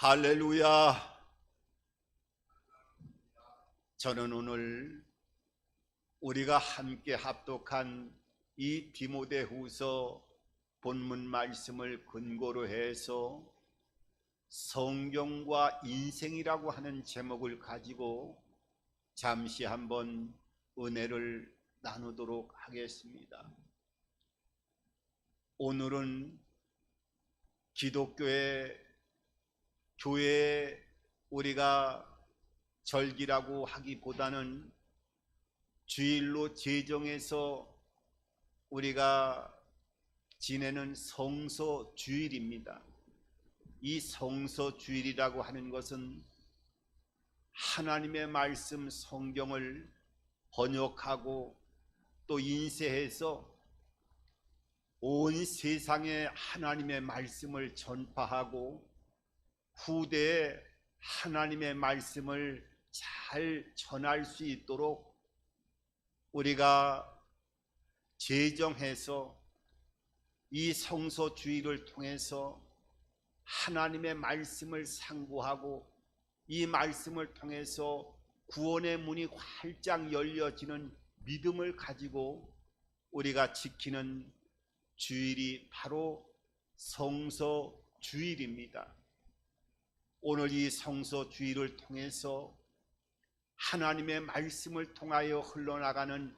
할렐루야. 저는 오늘 우리가 함께 합독한 이 디모데후서 본문 말씀을 근거로 해서 성경과 인생이라고 하는 제목을 가지고 잠시 한번 은혜를 나누도록 하겠습니다. 오늘은 기독교의 교회에 우리가 절기라고 하기보다는 주일로 제정해서 우리가 지내는 성서주일입니다. 이 성서주일이라고 하는 것은 하나님의 말씀 성경을 번역하고 또 인쇄해서 온 세상에 하나님의 말씀을 전파하고 후대에 하나님의 말씀을 잘 전할 수 있도록 우리가 제정해서 이 성서주의를 통해서 하나님의 말씀을 상고하고 이 말씀을 통해서 구원의 문이 활짝 열려지는 믿음을 가지고 우리가 지키는 주일이 바로 성서주일입니다. 오늘 이 성서주일을 통해서 하나님의 말씀을 통하여 흘러나가는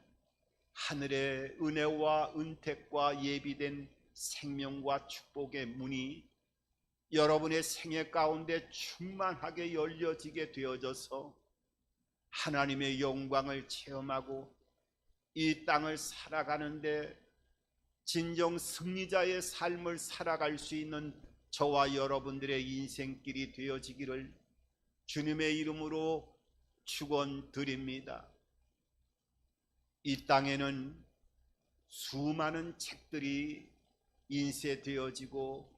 하늘의 은혜와 은택과 예비된 생명과 축복의 문이 여러분의 생애 가운데 충만하게 열려지게 되어져서 하나님의 영광을 체험하고 이 땅을 살아가는데 진정 승리자의 삶을 살아갈 수 있는 저와 여러분들의 인생길이 되어지기를 주님의 이름으로 축원드립니다. 이 땅에는 수많은 책들이 인쇄되어지고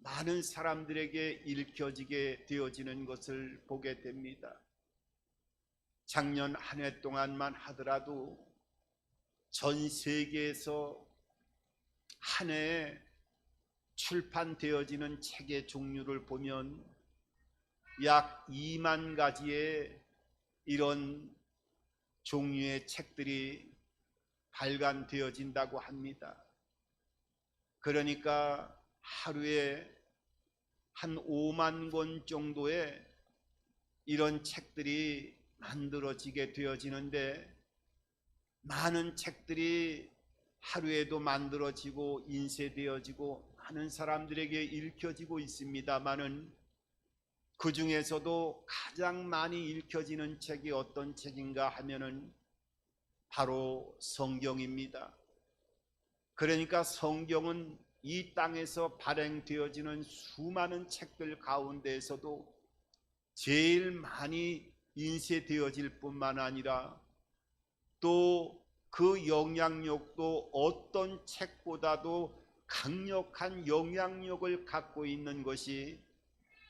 많은 사람들에게 읽혀지게 되어지는 것을 보게 됩니다. 작년 한 해 동안만 하더라도 전 세계에서 한 해에 출판되어지는 책의 종류를 보면 약 2만 가지의 이런 종류의 책들이 발간되어진다고 합니다. 그러니까 하루에 한 5만 권 정도의 이런 책들이 만들어지게 되어지는데 많은 책들이 하루에도 만들어지고 인쇄되어지고 많은 사람들에게 읽혀지고 있습니다마는 그 중에서도 가장 많이 읽혀지는 책이 어떤 책인가 하면은 바로 성경입니다. 그러니까 성경은 이 땅에서 발행되어지는 수많은 책들 가운데에서도 제일 많이 인쇄되어질 뿐만 아니라 또 그 영향력도 어떤 책보다도 강력한 영향력을 갖고 있는 것이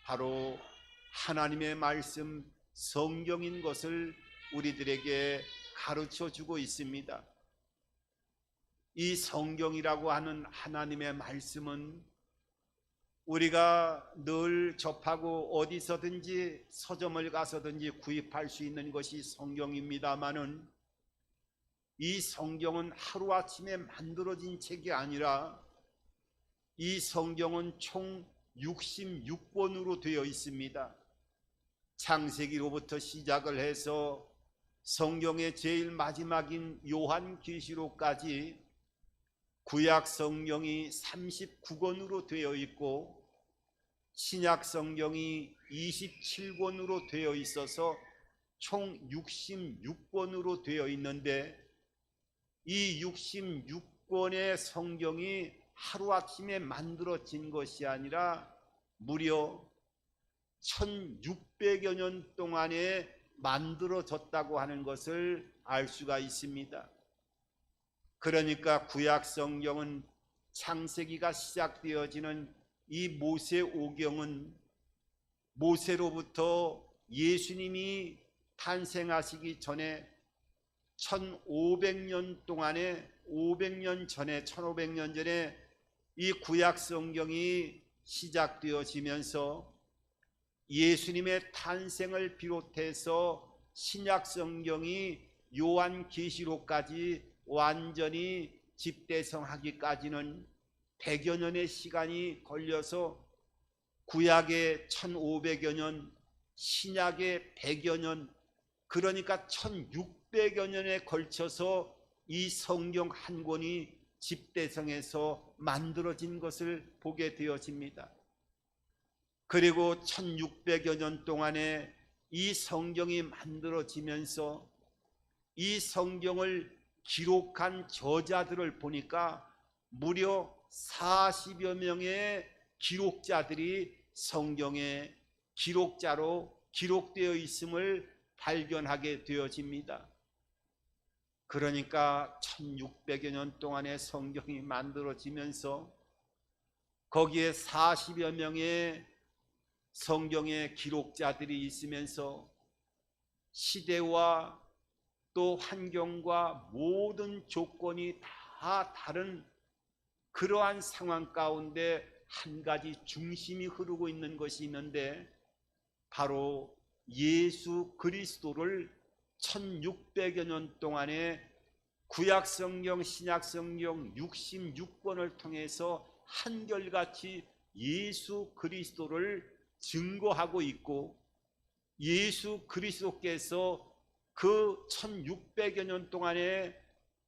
바로 하나님의 말씀 성경인 것을 우리들에게 가르쳐 주고 있습니다. 이 성경이라고 하는 하나님의 말씀은 우리가 늘 접하고 어디서든지 서점을 가서든지 구입할 수 있는 것이 성경입니다마는 이 성경은 하루아침에 만들어진 책이 아니라 이 성경은 총 66권으로 되어 있습니다. 창세기로부터 시작을 해서 성경의 제일 마지막인 요한계시록까지 구약 성경이 39권으로 되어 있고 신약 성경이 27권으로 되어 있어서 총 66권으로 되어 있는데 이 66권의 성경이 하루아침에 만들어진 것이 아니라 무려 1600여 년 동안에 만들어졌다고 하는 것을 알 수가 있습니다. 그러니까 구약 성경은 창세기가 시작되어지는 이 모세오경은 모세로부터 예수님이 탄생하시기 전에 1500년 동안에 1500년 전에 이 구약 성경이 시작되어지면서 예수님의 탄생을 비롯해서 신약 성경이 요한계시록까지 완전히 집대성하기까지는 100여 년의 시간이 걸려서 구약의 1500여 년, 신약의 100여 년, 그러니까 1600여 년에 걸쳐서 이 성경 한 권이 집대성에서 만들어진 것을 보게 되어집니다. 그리고 1600여 년 동안에 이 성경이 만들어지면서 이 성경을 기록한 저자들을 보니까 무려 40여 명의 기록자들이 성경의 기록자로 기록되어 있음을 발견하게 되어집니다. 그러니까 1600여 년 동안의 성경이 만들어지면서 거기에 40여 명의 성경의 기록자들이 있으면서 시대와 또 환경과 모든 조건이 다 다른 그러한 상황 가운데 한 가지 중심이 흐르고 있는 것이 있는데 바로 예수 그리스도를 1600여 년 동안에 구약성경, 신약성경 66권을 통해서 한결같이 예수 그리스도를 증거하고 있고 예수 그리스도께서 그 1600여 년 동안에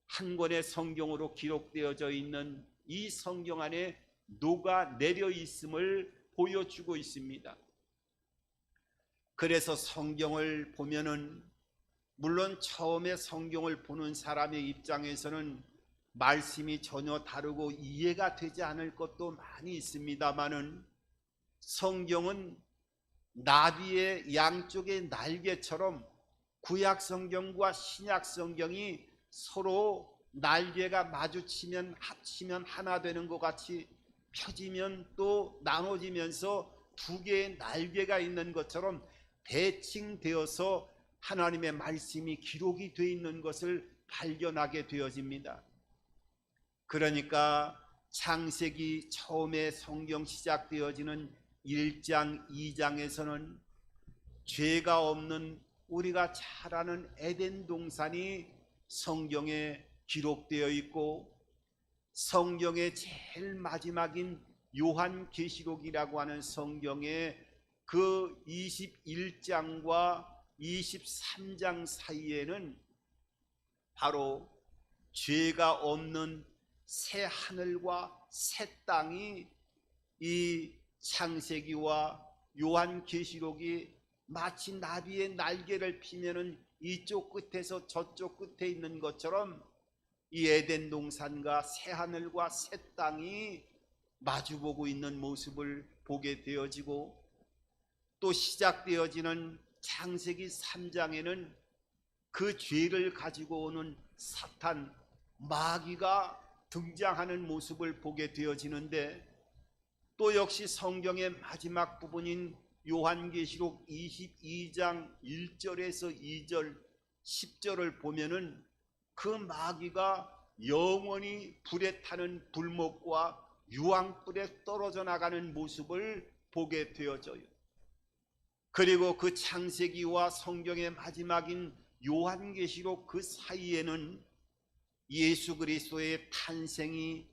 한 권의 성경으로 기록되어져 있는 이 성경 안에 녹아내려 있음을 보여주고 있습니다. 그래서 성경을 보면은 물론 처음에 성경을 보는 사람의 입장에서는 말씀이 전혀 다르고 이해가 되지 않을 것도 많이 있습니다마는 성경은 나비의 양쪽의 날개처럼 구약 성경과 신약 성경이 서로 날개가 마주치면 합치면 하나 되는 것 같이 펴지면 또 나눠지면서 두 개의 날개가 있는 것처럼 대칭되어서 하나님의 말씀이 기록이 되어 있는 것을 발견하게 되어집니다. 그러니까 창세기 처음에 성경 시작되어지는 1장, 2장에서는 죄가 없는 우리가 잘 아는 에덴 동산이 성경에 기록되어 있고 성경의 제일 마지막인 요한계시록이라고 하는 성경의 그 21장과 23장 사이에는 바로 죄가 없는 새 하늘과 새 땅이 이 창세기와 요한계시록이 마치 나비의 날개를 피면은 이쪽 끝에서 저쪽 끝에 있는 것처럼 이 에덴 동산과 새 하늘과 새 땅이 마주보고 있는 모습을 보게 되어지고 또 시작되어지는 창세기 3장에는 그 죄를 가지고 오는 사탄, 마귀가 등장하는 모습을 보게 되어지는데 또 역시 성경의 마지막 부분인 요한계시록 22장 1절에서 2절 10절을 보면은 그 마귀가 영원히 불에 타는 불목과 유황불에 떨어져 나가는 모습을 보게 되어져요. 그리고 그 창세기와 성경의 마지막인 요한계시록 그 사이에는 예수 그리스도의 탄생이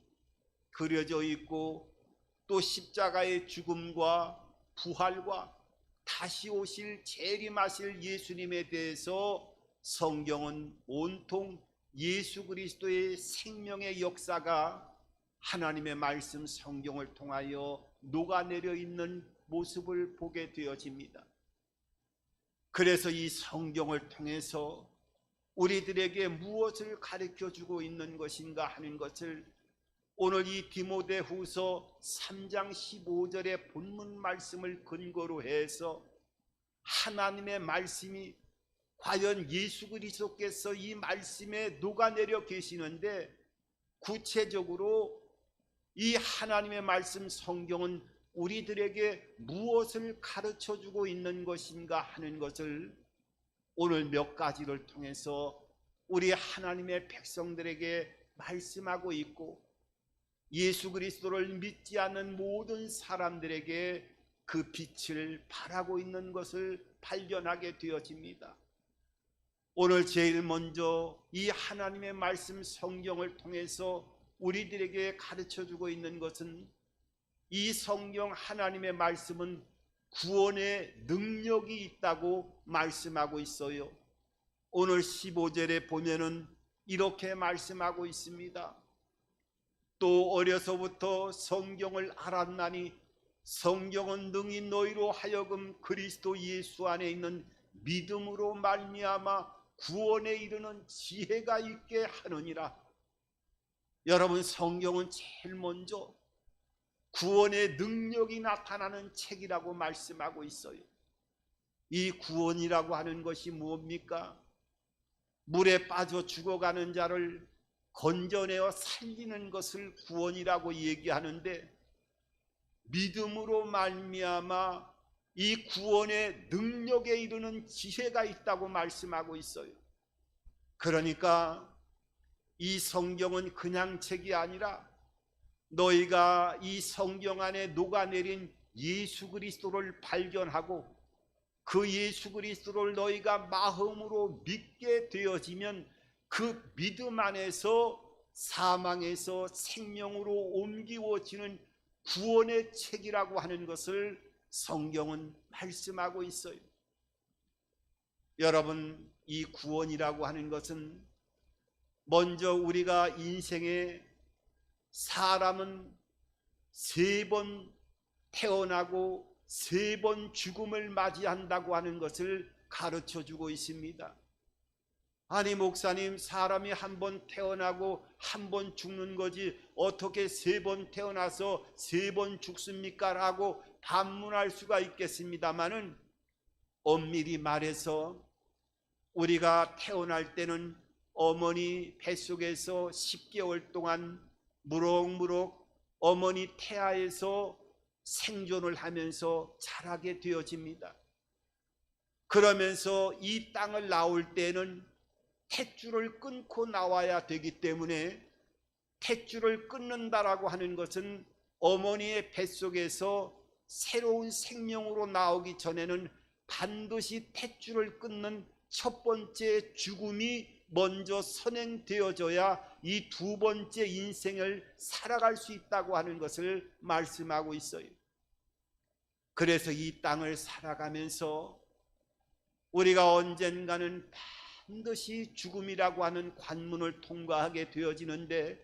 그려져 있고 또 십자가의 죽음과 부활과 다시 오실 재림하실 예수님에 대해서 성경은 온통 예수 그리스도의 생명의 역사가 하나님의 말씀 성경을 통하여 녹아내려 있는 모습을 보게 되어집니다. 그래서 이 성경을 통해서 우리들에게 무엇을 가르쳐 주고 있는 것인가 하는 것을 오늘 이 디모데후서 3장 15절의 본문 말씀을 근거로 해서 하나님의 말씀이 과연 예수 그리스도께서 이 말씀에 녹아내려 계시는데 구체적으로 이 하나님의 말씀 성경은 우리들에게 무엇을 가르쳐 주고 있는 것인가 하는 것을 오늘 몇 가지를 통해서 우리 하나님의 백성들에게 말씀하고 있고 예수 그리스도를 믿지 않는 모든 사람들에게 그 빛을 발하고 있는 것을 발견하게 되어집니다. 오늘 제일 먼저 이 하나님의 말씀 성경을 통해서 우리들에게 가르쳐주고 있는 것은 이 성경 하나님의 말씀은 구원의 능력이 있다고 말씀하고 있어요. 오늘 15절에 보면은 이렇게 말씀하고 있습니다. 또 어려서부터 성경을 알았나니 성경은 능히 너희로 하여금 그리스도 예수 안에 있는 믿음으로 말미암아 구원에 이르는 지혜가 있게 하느니라. 여러분, 성경은 제일 먼저 구원의 능력이 나타나는 책이라고 말씀하고 있어요. 이 구원이라고 하는 것이 무엇입니까? 물에 빠져 죽어가는 자를 건져내어 살리는 것을 구원이라고 얘기하는데, 믿음으로 말미암아 이 구원의 능력에 이르는 지혜가 있다고 말씀하고 있어요. 그러니까 이 성경은 그냥 책이 아니라 너희가 이 성경 안에 녹아내린 예수 그리스도를 발견하고 그 예수 그리스도를 너희가 마음으로 믿게 되어지면 그 믿음 안에서 사망에서 생명으로 옮기워지는 구원의 책이라고 하는 것을 성경은 말씀하고 있어요. 여러분, 이 구원이라고 하는 것은 먼저 우리가 인생에 사람은 3번 태어나고 3번 죽음을 맞이한다고 하는 것을 가르쳐주고 있습니다. 아니 목사님, 사람이 한 번 태어나고 한 번 죽는 거지 어떻게 3번 태어나서 3번 죽습니까? 라고 반문할 수가 있겠습니다마는, 엄밀히 말해서 우리가 태어날 때는 어머니 뱃속에서 10개월 동안 무럭무럭 어머니 태아에서 생존을 하면서 자라게 되어집니다. 그러면서 이 땅을 나올 때는 탯줄을 끊고 나와야 되기 때문에, 탯줄을 끊는다라고 하는 것은 어머니의 뱃속에서 새로운 생명으로 나오기 전에는 반드시 탯줄을 끊는 첫 번째 죽음이 먼저 선행되어져야 이 2번째 인생을 살아갈 수 있다고 하는 것을 말씀하고 있어요. 그래서 이 땅을 살아가면서 우리가 언젠가는 반드시 죽음이라고 하는 관문을 통과하게 되어지는데,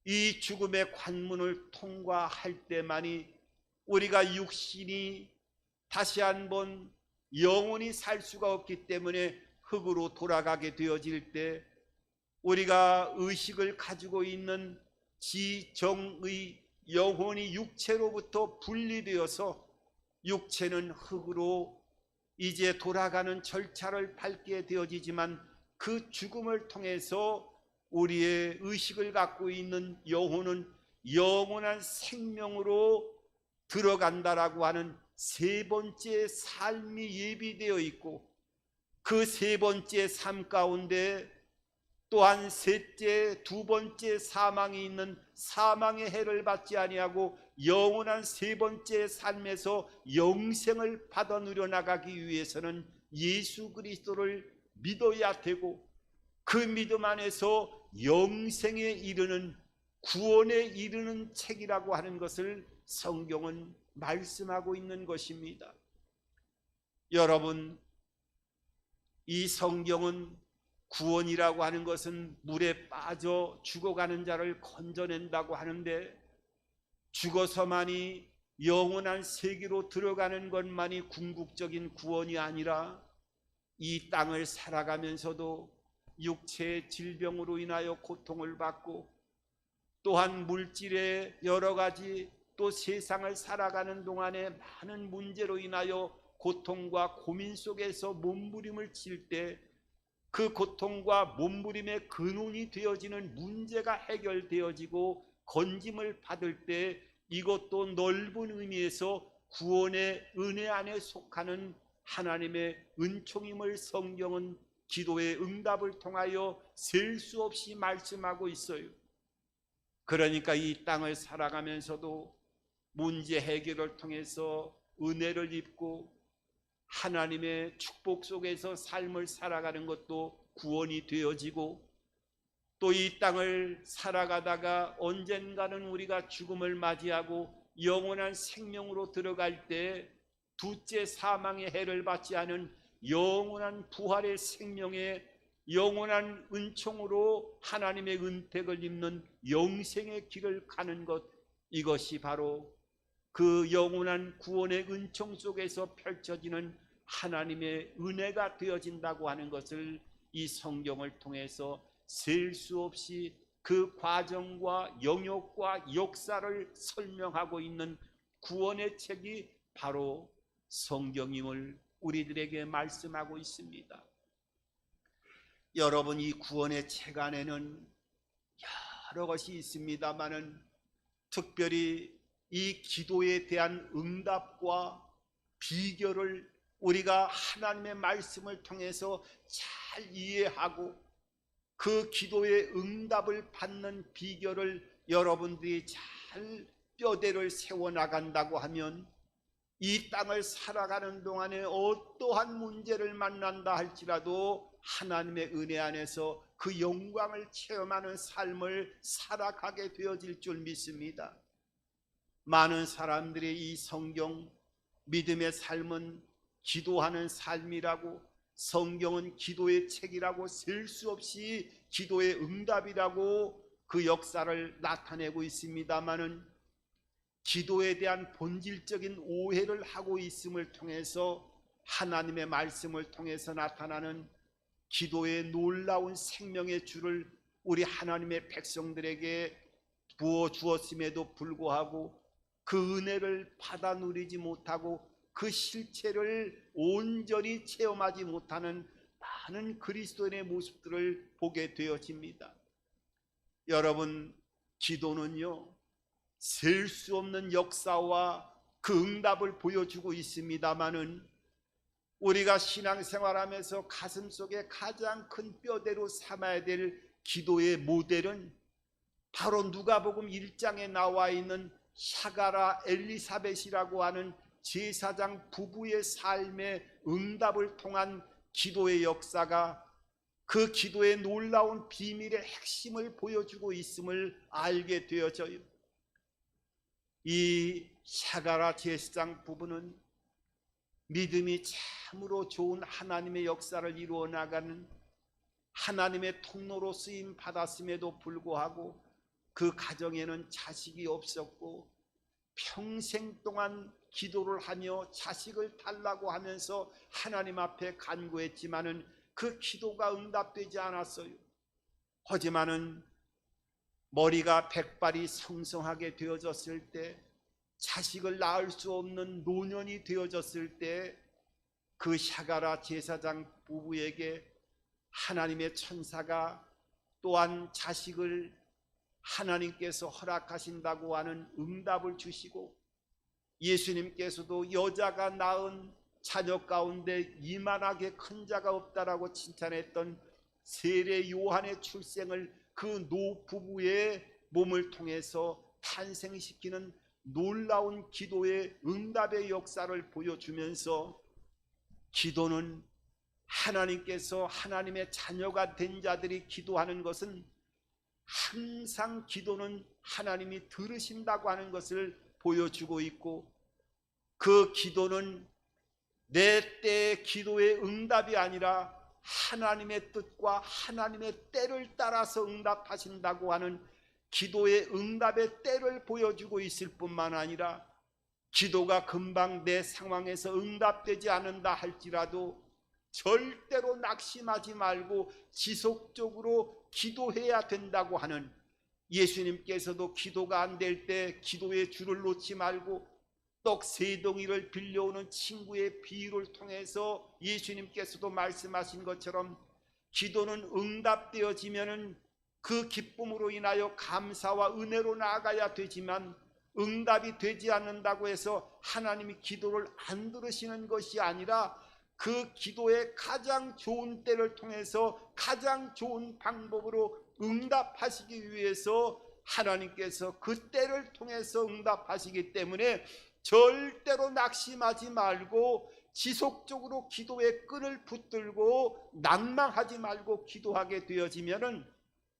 이 죽음의 관문을 통과할 때만이 우리가 육신이 다시 한번 영원히 살 수가 없기 때문에 흙으로 돌아가게 되어질 때, 우리가 의식을 가지고 있는 지정의 영혼이 육체로부터 분리되어서 육체는 흙으로 이제 돌아가는 절차를 밟게 되어지지만, 그 죽음을 통해서 우리의 의식을 갖고 있는 영혼은 영원한 생명으로 들어간다라고 하는 3번째 삶이 예비되어 있고, 그 3번째 삶 가운데 또한 셋째 2번째 사망이 있는 사망의 해를 받지 아니하고 영원한 3번째 삶에서 영생을 받아 누려나가기 위해서는 예수 그리스도를 믿어야 되고, 그 믿음 안에서 영생에 이르는, 구원에 이르는 책이라고 하는 것을 성경은 말씀하고 있는 것입니다. 여러분, 이 성경은 구원이라고 하는 것은 물에 빠져 죽어가는 자를 건져낸다고 하는데, 죽어서만이 영원한 세계로 들어가는 것만이 궁극적인 구원이 아니라 이 땅을 살아가면서도 육체의 질병으로 인하여 고통을 받고, 또한 물질의 여러 가지, 또 세상을 살아가는 동안에 많은 문제로 인하여 고통과 고민 속에서 몸부림을 칠 때, 그 고통과 몸부림의 근원이 되어지는 문제가 해결되어지고 건짐을 받을 때, 이것도 넓은 의미에서 구원의 은혜 안에 속하는 하나님의 은총임을 성경은 기도의 응답을 통하여 셀 수 없이 말씀하고 있어요. 그러니까 이 땅을 살아가면서도 문제 해결을 통해서 은혜를 입고 하나님의 축복 속에서 삶을 살아가는 것도 구원이 되어지고, 또 이 땅을 살아가다가 언젠가는 우리가 죽음을 맞이하고 영원한 생명으로 들어갈 때 둘째 사망의 해를 받지 않은 영원한 부활의 생명의 영원한 은총으로 하나님의 은택을 입는 영생의 길을 가는 것, 이것이 바로 그 영원한 구원의 은총 속에서 펼쳐지는 하나님의 은혜가 되어진다고 하는 것을 이 성경을 통해서 셀 수 없이 그 과정과 영역과 역사를 설명하고 있는 구원의 책이 바로 성경임을 우리들에게 말씀하고 있습니다. 여러분, 이 구원의 책 안에는 여러 것이 있습니다마는 특별히 이 기도에 대한 응답과 비결을 우리가 하나님의 말씀을 통해서 잘 이해하고 그 기도의 응답을 받는 비결을 여러분들이 잘 뼈대를 세워나간다고 하면 이 땅을 살아가는 동안에 어떠한 문제를 만난다 할지라도 하나님의 은혜 안에서 그 영광을 체험하는 삶을 살아가게 되어질 줄 믿습니다. 많은 사람들이 이 성경 믿음의 삶은 기도하는 삶이라고, 성경은 기도의 책이라고, 셀 수 없이 기도의 응답이라고 그 역사를 나타내고 있습니다마는 기도에 대한 본질적인 오해를 하고 있음을 통해서 하나님의 말씀을 통해서 나타나는 기도의 놀라운 생명의 줄을 우리 하나님의 백성들에게 부어 주었음에도 불구하고 그 은혜를 받아 누리지 못하고 그 실체를 온전히 체험하지 못하는 많은 그리스도인의 모습들을 보게 되어집니다. 여러분, 기도는요, 셀 수 없는 역사와 그 응답을 보여주고 있습니다마는 우리가 신앙생활하면서 가슴속에 가장 큰 뼈대로 삼아야 될 기도의 모델은 바로 누가복음 1장에 나와 있는 샤가라 엘리사벳이라고 하는 제사장 부부의 삶의 응답을 통한 기도의 역사가 그 기도의 놀라운 비밀의 핵심을 보여주고 있음을 알게 되어져요. 이 샤가라 제사장 부부는 믿음이 참으로 좋은 하나님의 역사를 이루어 나가는 하나님의 통로로 쓰임 받았음에도 불구하고 그 가정에는 자식이 없었고 평생 동안 기도를 하며 자식을 달라고 하면서 하나님 앞에 간구했지만은 그 기도가 응답되지 않았어요. 하지만은 머리가 백발이 성성하게 되어졌을 때, 자식을 낳을 수 없는 노년이 되어졌을 때 그 샤가라 제사장 부부에게 하나님의 천사가 또한 자식을 하나님께서 허락하신다고 하는 응답을 주시고, 예수님께서도 여자가 낳은 자녀 가운데 이만하게 큰 자가 없다라고 칭찬했던 세례 요한의 출생을 그 노부부의 몸을 통해서 탄생시키는 놀라운 기도의 응답의 역사를 보여주면서, 기도는 하나님께서 하나님의 자녀가 된 자들이 기도하는 것은 항상 기도는 하나님이 들으신다고 하는 것을 보여주고 있고, 그 기도는 내 때의 기도의 응답이 아니라 하나님의 뜻과 하나님의 때를 따라서 응답하신다고 하는 기도의 응답의 때를 보여주고 있을 뿐만 아니라, 기도가 금방 내 상황에서 응답되지 않는다 할지라도 절대로 낙심하지 말고 지속적으로 기도해야 된다고 하는, 예수님께서도 기도가 안 될 때 기도의 줄을 놓지 말고 떡 세 덩이를 빌려오는 친구의 비유를 통해서 예수님께서도 말씀하신 것처럼 기도는 응답되어지면은 그 기쁨으로 인하여 감사와 은혜로 나아가야 되지만, 응답이 되지 않는다고 해서 하나님이 기도를 안 들으시는 것이 아니라 그 기도의 가장 좋은 때를 통해서 가장 좋은 방법으로 응답하시기 위해서 하나님께서 그 때를 통해서 응답하시기 때문에 절대로 낙심하지 말고 지속적으로 기도의 끈을 붙들고 낭망하지 말고 기도하게 되어지면은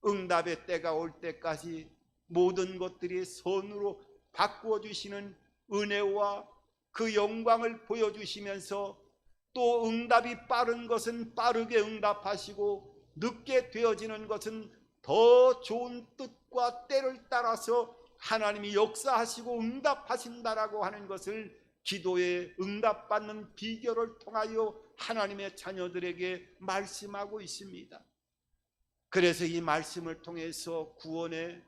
응답의 때가 올 때까지 모든 것들이 선으로 바꾸어 주시는 은혜와 그 영광을 보여주시면서 또 응답이 빠른 것은 빠르게 응답하시고 늦게 되어지는 것은 더 좋은 뜻과 때를 따라서 하나님이 역사하시고 응답하신다라고 하는 것을 기도에 응답받는 비결을 통하여 하나님의 자녀들에게 말씀하고 있습니다. 그래서 이 말씀을 통해서 구원의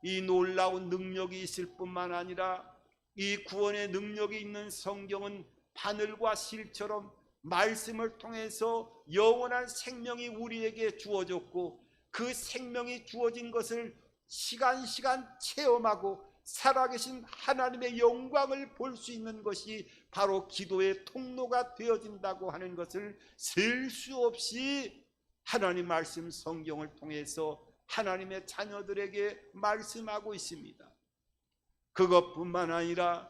이 놀라운 능력이 있을 뿐만 아니라 이 구원의 능력이 있는 성경은 바늘과 실처럼 말씀을 통해서 영원한 생명이 우리에게 주어졌고 그 생명이 주어진 것을 시간 체험하고 살아계신 하나님의 영광을 볼 수 있는 것이 바로 기도의 통로가 되어진다고 하는 것을 셀 수 없이 하나님 말씀 성경을 통해서 하나님의 자녀들에게 말씀하고 있습니다. 그것뿐만 아니라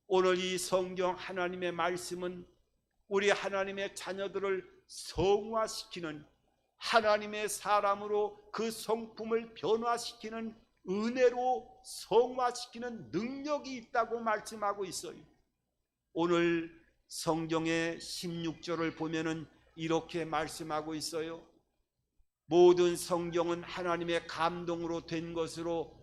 오늘 이 성경 하나님의 말씀은 우리 하나님의 자녀들을 성화시키는 하나님의 사람으로 그 성품을 변화시키는 은혜로 성화시키는 능력이 있다고 말씀하고 있어요. 오늘 성경의 16절을 보면은 이렇게 말씀하고 있어요. 모든 성경은 하나님의 감동으로 된 것으로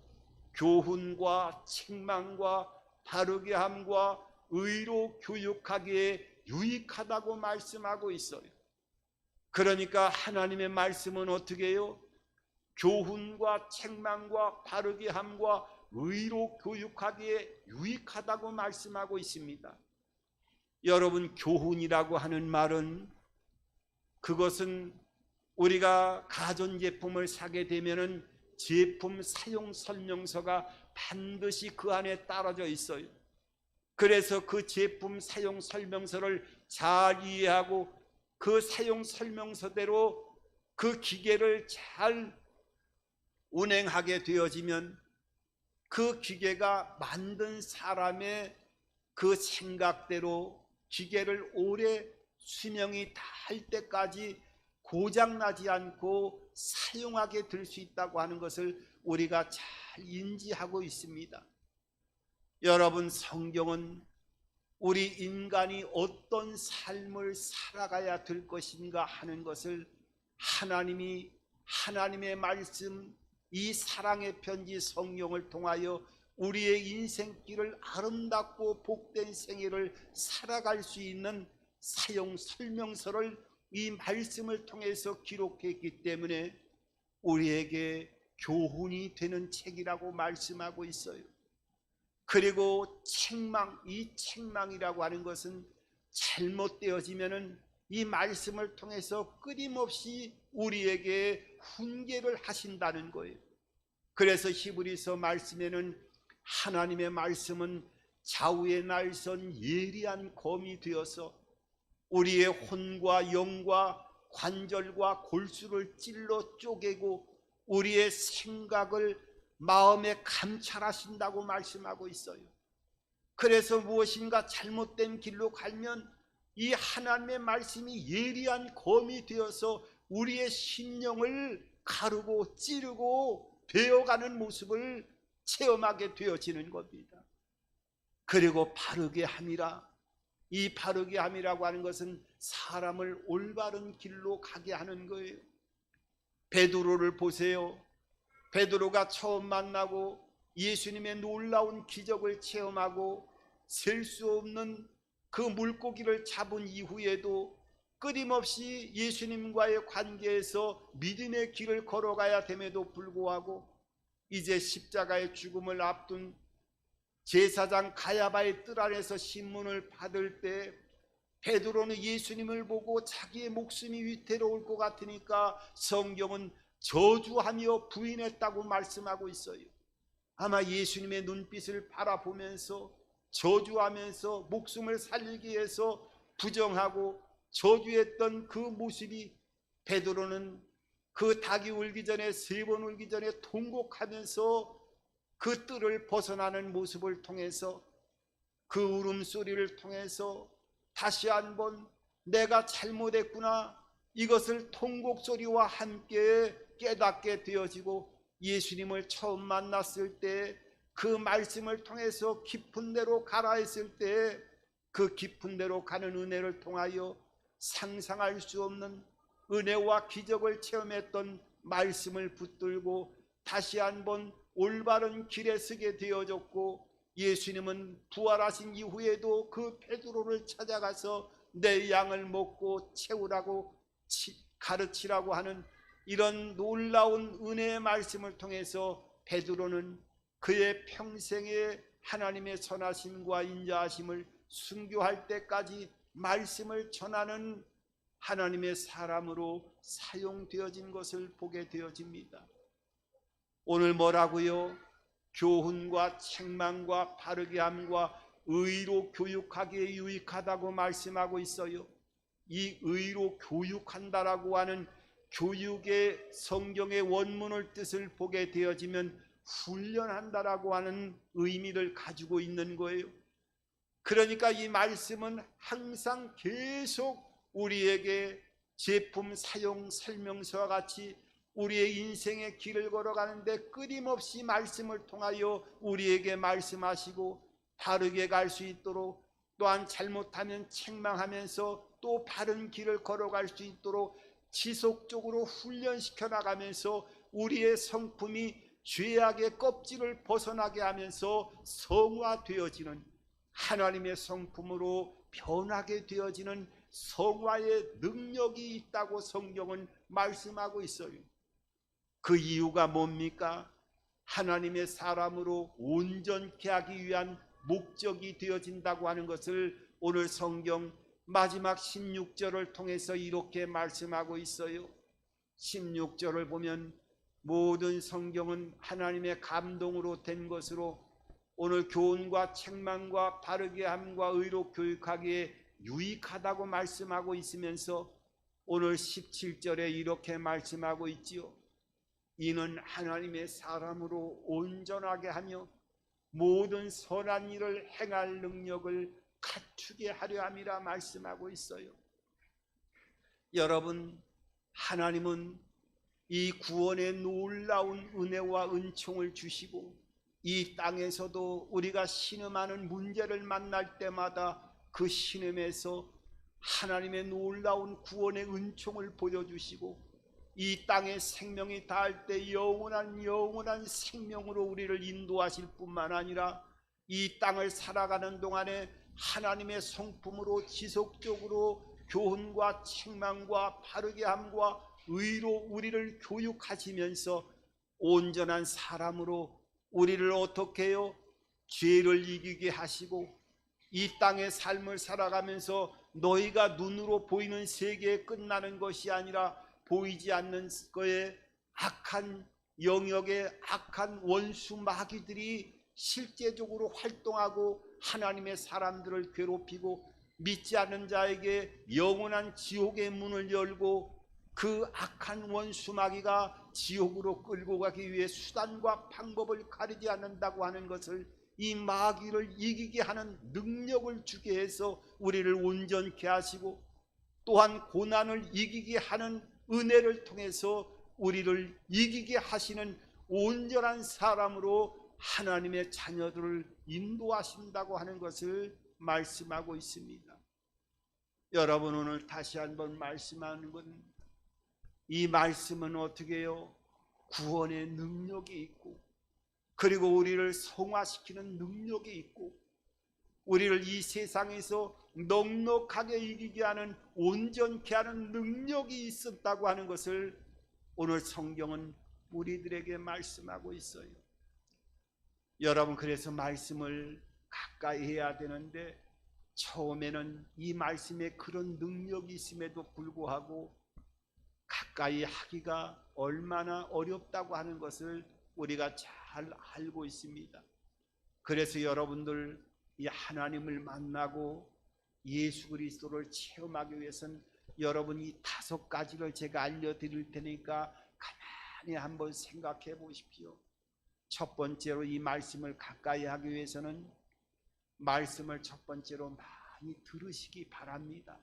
교훈과 책망과 바르게 함과 의로 교육하기에 유익하다고 말씀하고 있어요. 그러니까 하나님의 말씀은 어떻게 해요? 교훈과 책망과 바르게 함과 의로 교육하기에 유익하다고 말씀하고 있습니다. 여러분, 교훈이라고 하는 말은 그것은 우리가 가전제품을 사게 되면은 제품 사용 설명서가 반드시 그 안에 따라져 있어요. 그래서 그 제품 사용 설명서를 잘 이해하고 그 사용 설명서대로 그 기계를 잘 운행하게 되어지면 그 기계가 만든 사람의 그 생각대로 기계를 오래 수명이 닿을 때까지 고장나지 않고 사용하게 될 수 있다고 하는 것을 우리가 잘 인지하고 있습니다. 여러분, 성경은 우리 인간이 어떤 삶을 살아가야 될 것인가 하는 것을 하나님이 하나님의 말씀, 이 사랑의 편지 성경을 통하여 우리의 인생길을 아름답고 복된 생애를 살아갈 수 있는 사용 설명서를 이 말씀을 통해서 기록했기 때문에 우리에게 교훈이 되는 책이라고 말씀하고 있어요. 그리고 책망, 이 책망이라고 하는 것은 잘못되어지면은 이 말씀을 통해서 끊임없이 우리에게 훈계를 하신다는 거예요. 그래서 히브리서 말씀에는 하나님의 말씀은 좌우의 날선 예리한 검이 되어서 우리의 혼과 영과 관절과 골수를 찔러 쪼개고 우리의 생각을 마음에 감찰하신다고 말씀하고 있어요. 그래서 무엇인가 잘못된 길로 가면 이 하나님의 말씀이 예리한 검이 되어서 우리의 심령을 가르고 찌르고 베어가는 모습을 체험하게 되어지는 겁니다. 그리고 바르게 함이라, 이 바르게 함이라고 하는 것은 사람을 올바른 길로 가게 하는 거예요. 베드로를 보세요. 베드로가 처음 만나고 예수님의 놀라운 기적을 체험하고 셀 수 없는 그 물고기를 잡은 이후에도 끊임없이 예수님과의 관계에서 믿음의 길을 걸어가야 됨에도 불구하고 이제 십자가의 죽음을 앞둔 제사장 가야바의 뜰 안에서 신문을 받을 때 베드로는 예수님을 보고 자기의 목숨이 위태로울 것 같으니까 성경은 저주하며 부인했다고 말씀하고 있어요. 아마 예수님의 눈빛을 바라보면서 저주하면서 목숨을 살리기 위해서 부정하고 저주했던 그 모습이 베드로는 그 닭이 울기 전에 3번 울기 전에 통곡하면서 그 뜰을 벗어나는 모습을 통해서 그 울음소리를 통해서 다시 한번 내가 잘못했구나, 이것을 통곡소리와 함께 깨닫게 되어지고, 예수님을 처음 만났을 때 그 말씀을 통해서 깊은 데로 가라 했을 때 그 깊은 데로 가는 은혜를 통하여 상상할 수 없는 은혜와 기적을 체험했던 말씀을 붙들고 다시 한번 올바른 길에 서게 되어졌고, 예수님은 부활하신 이후에도 그 베드로를 찾아가서 내 양을 먹고 채우라고 가르치라고 하는 이런 놀라운 은혜의 말씀을 통해서 베드로는 그의 평생의 하나님의 선하심과 인자하심을 순교할 때까지 말씀을 전하는 하나님의 사람으로 사용되어진 것을 보게 되어집니다. 오늘 뭐라고요? 교훈과 책망과 바르게 함과 의로 교육하기에 유익하다고 말씀하고 있어요. 이 의로 교육한다라고 하는 교육의 성경의 원문을 뜻을 보게 되어지면 훈련한다라고 하는 의미를 가지고 있는 거예요. 그러니까 이 말씀은 항상 계속 우리에게 제품 사용 설명서와 같이 우리의 인생의 길을 걸어가는데 끊임없이 말씀을 통하여 우리에게 말씀하시고, 바르게 갈 수 있도록, 또한 잘못하면 책망하면서 또 바른 길을 걸어갈 수 있도록 지속적으로 훈련시켜 나가면서 우리의 성품이 죄악의 껍질을 벗어나게 하면서 성화되어지는, 하나님의 성품으로 변하게 되어지는 성화의 능력이 있다고 성경은 말씀하고 있어요. 그 이유가 뭡니까? 하나님의 사람으로 온전케 하기 위한 목적이 되어진다고 하는 것을 오늘 성경 마지막 16절을 통해서 이렇게 말씀하고 있어요. 16절을 보면 모든 성경은 하나님의 감동으로 된 것으로 오늘 교훈과 책망과 바르게 함과 의로 교육하기에 유익하다고 말씀하고 있으면서 오늘 17절에 이렇게 말씀하고 있지요. 이는 하나님의 사람으로 온전하게 하며 모든 선한 일을 행할 능력을 갖추게 하려 함이라 말씀하고 있어요. 여러분, 하나님은 이 구원의 놀라운 은혜와 은총을 주시고 이 땅에서도 우리가 신음하는 문제를 만날 때마다 그 신음에서 하나님의 놀라운 구원의 은총을 보여주시고, 이 땅의 생명이 닿을 때 영원한 생명으로 우리를 인도하실 뿐만 아니라 이 땅을 살아가는 동안에 하나님의 성품으로 지속적으로 교훈과 책망과 바르게 함과 의로 우리를 교육하시면서 온전한 사람으로 우리를 어떻게 해요? 죄를 이기게 하시고, 이 땅의 삶을 살아가면서 너희가 눈으로 보이는 세계에 끝나는 것이 아니라 보이지 않는 거에 악한 영역의 악한 원수 마귀들이 실제적으로 활동하고 하나님의 사람들을 괴롭히고 믿지 않는 자에게 영원한 지옥의 문을 열고, 그 악한 원수 마귀가 지옥으로 끌고 가기 위해 수단과 방법을 가리지 않는다고 하는 것을, 이 마귀를 이기게 하는 능력을 주게 해서 우리를 온전케 하시고, 또한 고난을 이기게 하는 은혜를 통해서 우리를 이기게 하시는 온전한 사람으로 하나님의 자녀들을 인도하신다고 하는 것을 말씀하고 있습니다. 여러분, 오늘 다시 한번 말씀하는 건, 이 말씀은 어떻게 해요? 구원의 능력이 있고, 그리고 우리를 성화시키는 능력이 있고, 우리를 이 세상에서 넉넉하게 이기게 하는, 온전케 하는 능력이 있었다고 하는 것을 오늘 성경은 우리들에게 말씀하고 있어요. 여러분, 그래서 말씀을 가까이 해야 되는데 처음에는 이 말씀에 그런 능력이 있음에도 불구하고 가까이 하기가 얼마나 어렵다고 하는 것을 우리가 잘 알고 있습니다. 그래서 여러분들, 이 하나님을 만나고 예수 그리스도를 체험하기 위해서는 여러분, 이 5가지를 제가 알려드릴 테니까 가만히 한번 생각해 보십시오. 첫 번째로 이 말씀을 가까이 하기 위해서는 말씀을 첫 번째로 많이 들으시기 바랍니다.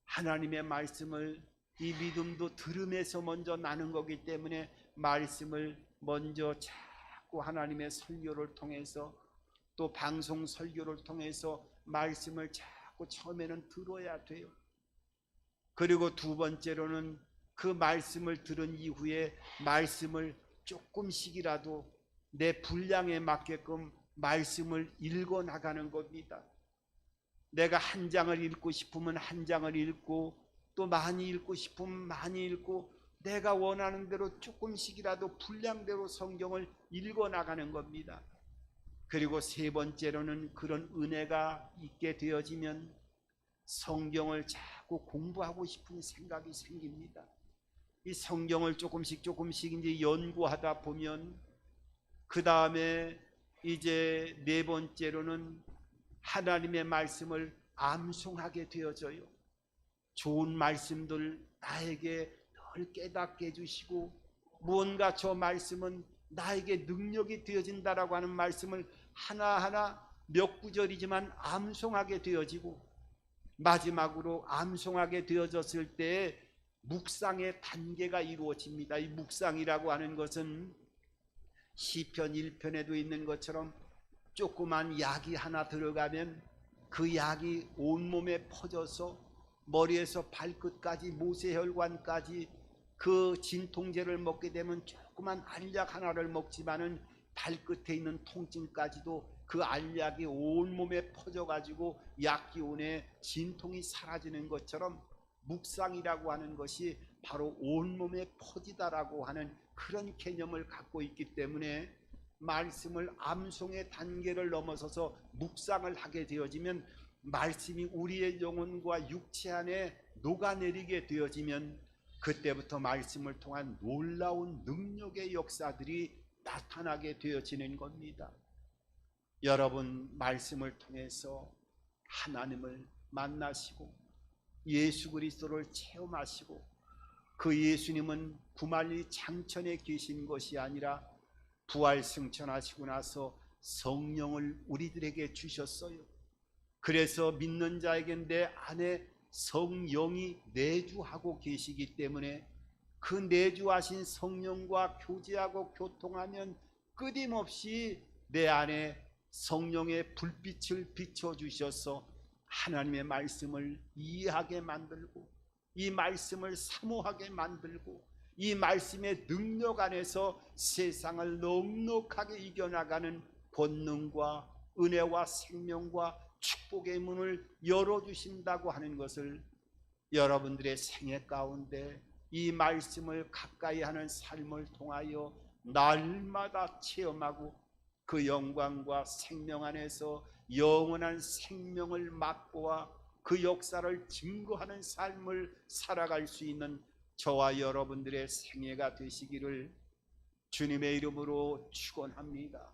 하나님의 말씀을, 이 믿음도 들음에서 먼저 나는 거기 때문에 말씀을 먼저 자꾸 하나님의 설교를 통해서, 또 방송 설교를 통해서 말씀을 자꾸 처음에는 들어야 돼요. 그리고 두 번째로는 그 말씀을 들은 이후에 말씀을 조금씩이라도 내 분량에 맞게끔 말씀을 읽어 나가는 겁니다. 내가 한 장을 읽고 싶으면 한 장을 읽고, 또 많이 읽고 싶으면 많이 읽고, 내가 원하는 대로 조금씩이라도 분량대로 성경을 읽어 나가는 겁니다. 그리고 세 번째로는 그런 은혜가 있게 되어지면 성경을 자꾸 공부하고 싶은 생각이 생깁니다. 이 성경을 조금씩 이제 연구하다 보면, 그 다음에 이제 네 번째로는 하나님의 말씀을 암송하게 되어져요. 좋은 말씀들 나에게 늘 깨닫게 해주시고, 무언가 저 말씀은 나에게 능력이 되어진다라고 하는 말씀을 하나하나 몇 구절이지만 암송하게 되어지고, 마지막으로 암송하게 되어졌을 때에 묵상의 단계가 이루어집니다. 이 묵상이라고 하는 것은 시편 1편에도 있는 것처럼 조그만 약이 하나 들어가면 그 약이 온몸에 퍼져서 머리에서 발끝까지, 모세혈관까지, 그 진통제를 먹게 되면 조그만 알약 하나를 먹지만은 발끝에 있는 통증까지도 그 알약이 온몸에 퍼져가지고 약 기운에 진통이 사라지는 것처럼, 묵상이라고 하는 것이 바로 온몸에 퍼지다라고 하는 그런 개념을 갖고 있기 때문에, 말씀을 암송의 단계를 넘어서서 묵상을 하게 되어지면, 말씀이 우리의 영혼과 육체 안에 녹아내리게 되어지면, 그때부터 말씀을 통한 놀라운 능력의 역사들이 나타나게 되어지는 겁니다. 여러분, 말씀을 통해서 하나님을 만나시고 예수 그리스도를 체험하시고, 그 예수님은 구만리 장천에 계신 것이 아니라 부활 승천하시고 나서 성령을 우리들에게 주셨어요. 그래서 믿는 자에게 내 안에 성령이 내주하고 계시기 때문에, 그 내주하신 성령과 교제하고 교통하면 끊임없이 내 안에 성령의 불빛을 비춰주셔서 하나님의 말씀을 이해하게 만들고, 이 말씀을 사모하게 만들고, 이 말씀의 능력 안에서 세상을 넉넉하게 이겨나가는 권능과 은혜와 생명과 축복의 문을 열어주신다고 하는 것을 여러분들의 생애 가운데 이 말씀을 가까이 하는 삶을 통하여 날마다 체험하고, 그 영광과 생명 안에서 영원한 생명을 맛보아 그 역사를 증거하는 삶을 살아갈 수 있는 저와 여러분들의 생애가 되시기를 주님의 이름으로 축원합니다.